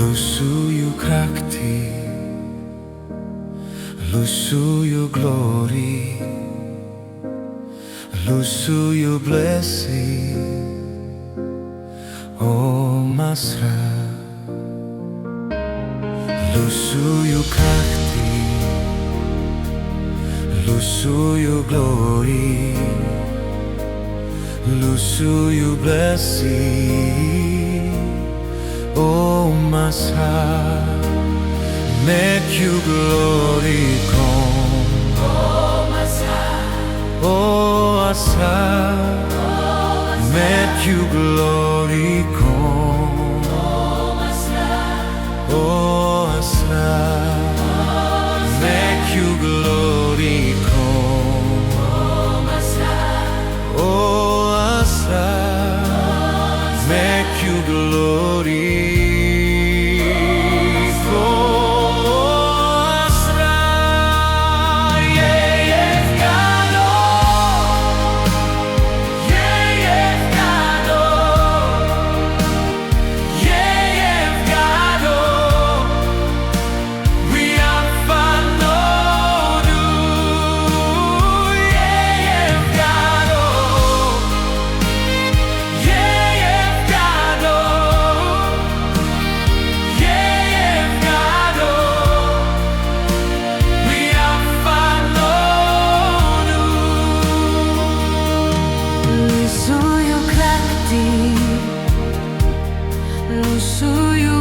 Lusu Yu Krakti, Lusu Yu glori, Lusu Yu blessi, oh Masra. Lusu Yu Krakti, Lusu Yu glori, Lusu Yu blessi, oh Masra. Make you glory come, Oh Masra, oh Masra. Make you glory come, Oh Masra, oh Masra. Make you glory come, Oh Masra, oh Masra. Make you glory Yeye'f Gado, Yeye'f Gado, Yeye'f Gado. We are fanowdu, Yeye'f Gado, Yeye'f Gado, Yeye'f Gado. We are fanowdu. Lusu Yu Krakti, Lusu Yu